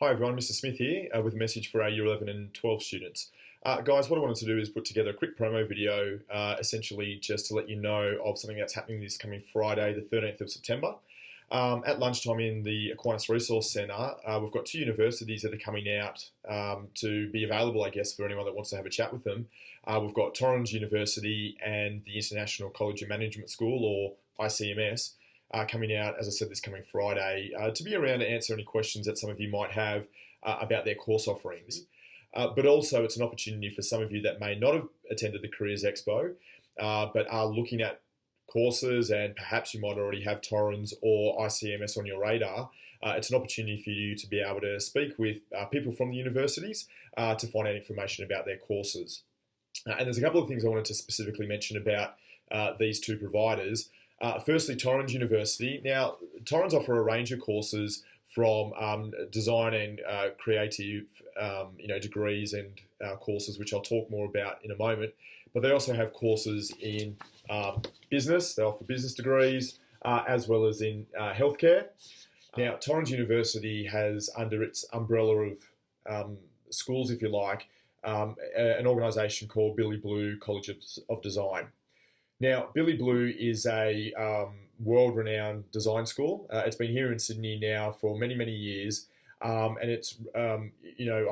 Hi everyone, Mr. Smith here with a message for our Year 11 and 12 students. Guys, what I wanted to do is put together a quick promo video, essentially just to let you know of something that's happening this coming Friday, the 13th of September. At lunchtime in the Aquanis Resource Centre, we've got two universities that are coming out to be available, I guess, for anyone that wants to have a chat with them. We've got Torrens University and the International College of Management School, or ICMS, coming out, as I said, this coming Friday, to be around to answer any questions that some of you might have about their course offerings. But also it's an opportunity for some of you that may not have attended the Careers Expo, but are looking at courses, and perhaps you might already have Torrens or ICMS on your radar. It's an opportunity for you to be able to speak with people from the universities to find out information about their courses. And there's a couple of things I wanted to specifically mention about these two providers. Firstly, Torrens University. Now, Torrens offer a range of courses from design and creative degrees and courses, which I'll talk more about in a moment. But they also have courses in business. They offer business degrees as well as in healthcare. Now, Torrens University has under its umbrella of schools, if you like, an organisation called Billy Blue College of Design. Now, Billy Blue is a world-renowned design school. It's been here in Sydney now for many, many years, and it's a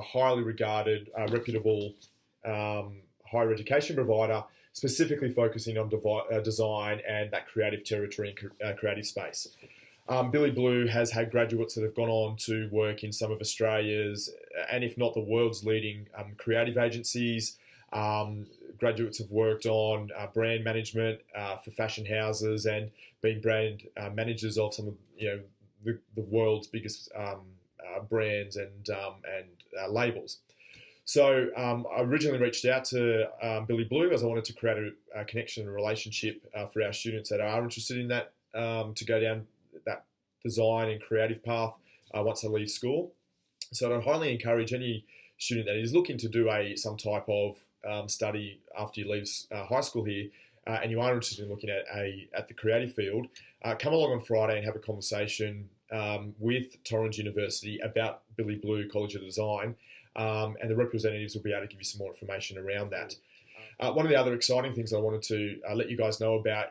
highly regarded, reputable higher education provider, specifically focusing on design and that creative territory and creative space. Billy Blue has had graduates that have gone on to work in some of Australia's, and if not the world's leading creative agencies. Graduates have worked on brand management for fashion houses and been brand managers of some of the world's biggest brands and labels. So I originally reached out to Billy Blue as I wanted to create a connection and a relationship for our students that are interested in that to go down that design and creative path once they leave school. So I'd highly encourage any student that is looking to do some type of study after you leave high school here, and you are interested in looking at the creative field, come along on Friday and have a conversation with Torrens University about Billy Blue College of Design, and the representatives will be able to give you some more information around that. One of the other exciting things I wanted to let you guys know about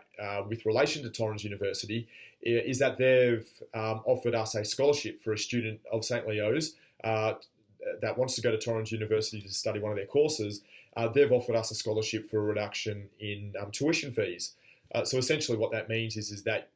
with relation to Torrens University is that they've offered us a scholarship for a student of St. Leo's that wants to go to Torrens University to study one of their courses. They've offered us a scholarship for a reduction in tuition fees. So essentially what that means is that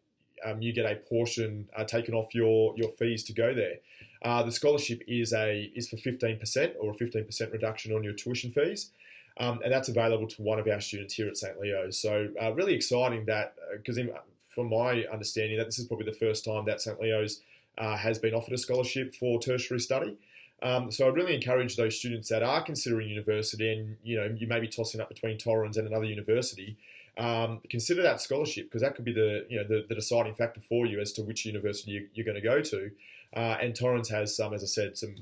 you get a portion taken off your fees to go there. The scholarship is for 15% or a 15% reduction on your tuition fees. And that's available to one of our students here at St. Leo's. So really exciting that, because from my understanding, that this is probably the first time that St. Leo's has been offered a scholarship for tertiary study. So I really encourage those students that are considering university, and you may be tossing up between Torrens and another university, consider that scholarship, because that could be the deciding factor for you as to which university you're going to go to. And Torrens has some, as I said, some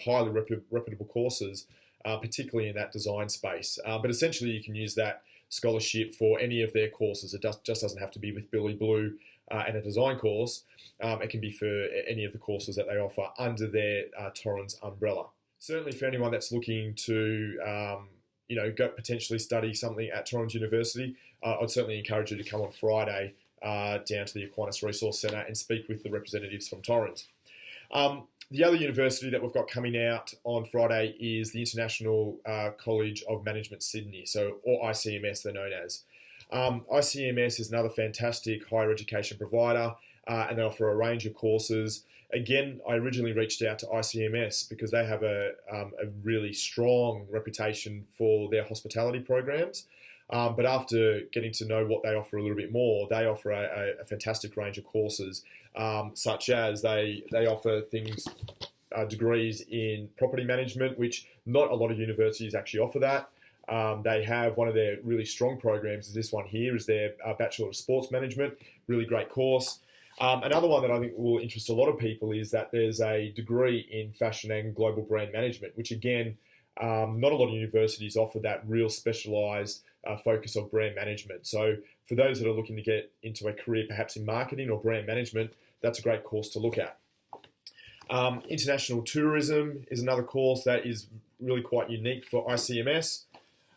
highly reputable courses, particularly in that design space. But essentially, you can use that scholarship for any of their courses. It just doesn't have to be with Billy Blue and a design course. It can be for any of the courses that they offer under their Torrens umbrella. Certainly for anyone that's looking to go potentially study something at Torrens University, I'd certainly encourage you to come on Friday down to the Aquanis Resource Centre and speak with the representatives from Torrens. The other university that we've got coming out on Friday is the International College of Management Sydney, or ICMS they're known as. ICMS is another fantastic higher education provider, and they offer a range of courses. Again, I originally reached out to ICMS because they have a really strong reputation for their hospitality programs. But after getting to know what they offer a little bit more, they offer a fantastic range of courses, such as they offer things, degrees in property management, which not a lot of universities actually offer that. They have one of their really strong programs, is this one here, is their Bachelor of Sports Management, really great course. Another one that I think will interest a lot of people is that there's a degree in fashion and global brand management, which again, not a lot of universities offer that real specialised focus on brand management. So for those that are looking to get into a career perhaps in marketing or brand management, that's a great course to look at. International tourism is another course that is really quite unique for ICMS.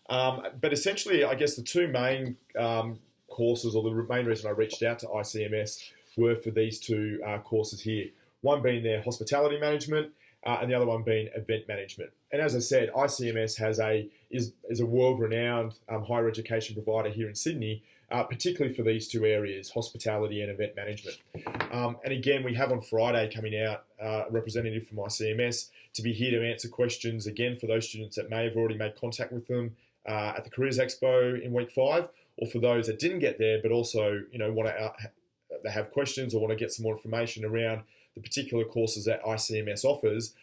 But essentially, I guess the two main courses, or the main reason I reached out to ICMS, were for these two courses here. One being their hospitality management, and the other one being event management. And as I said, ICMS is a world-renowned higher education provider here in Sydney, particularly for these two areas, hospitality and event management. And again, we have on Friday coming out a representative from ICMS to be here to answer questions, again, for those students that may have already made contact with them at the Careers Expo in week 5, or for those that didn't get there but also want to have questions or want to get some more information around the particular courses that ICMS offers.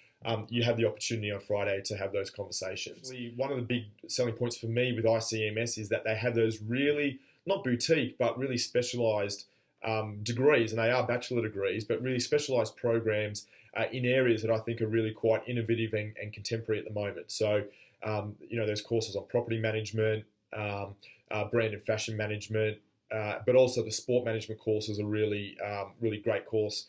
You have the opportunity on Friday to have those conversations. One of the big selling points for me with ICMS is that they have those really, not boutique, but really specialised degrees, and they are bachelor degrees, but really specialised programs in areas that I think are really quite innovative and contemporary at the moment. So, there's courses on property management, brand and fashion management, but also the sport management course is a really great course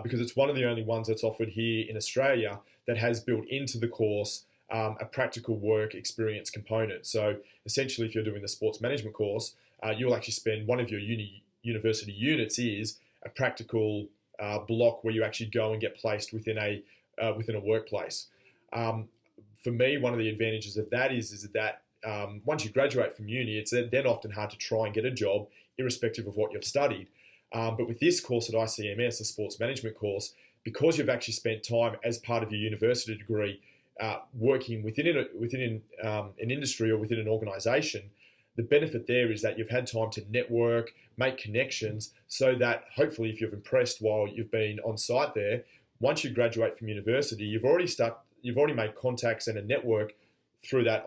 because it's one of the only ones that's offered here in Australia that has built into the course a practical work experience component. So essentially, if you're doing the sports management course, you'll actually spend one of your university units is a practical block where you actually go and get placed within a workplace. For me, one of the advantages of that is that once you graduate from uni, it's then often hard to try and get a job, irrespective of what you've studied. But with this course at ICMS, a sports management course, because you've actually spent time as part of your university degree working within an industry or within an organisation, the benefit there is that you've had time to network, make connections, so that hopefully if you've impressed while you've been on site there, once you graduate from university, you've already made contacts and a network through that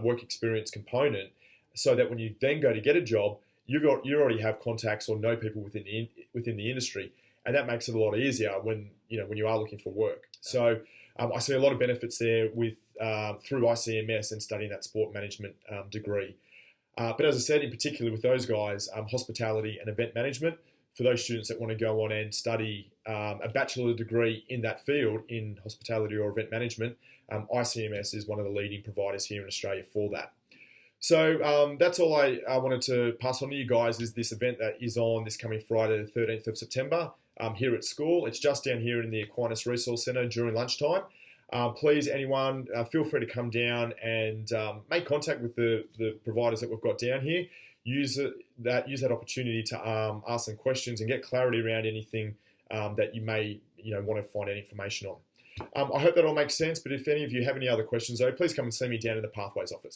work experience component, so that when you then go to get a job, you already have contacts or know people within the industry, and that makes it a lot easier when you are looking for work. So I see a lot of benefits there with through ICMS and studying that sport management degree. But as I said, in particular with those guys, hospitality and event management, for those students that want to go on and study a bachelor degree in that field, in hospitality or event management, ICMS is one of the leading providers here in Australia for that. So that's all I wanted to pass on to you guys, is this event that is on this coming Friday, the 13th of September, here at school. It's just down here in the Aquanis Resource Centre during lunchtime. Please, anyone, feel free to come down and make contact with the providers that we've got down here. Use that opportunity to ask some questions and get clarity around anything that you may want to find out information on. I hope that all makes sense, but if any of you have any other questions though, please come and see me down in the Pathways office.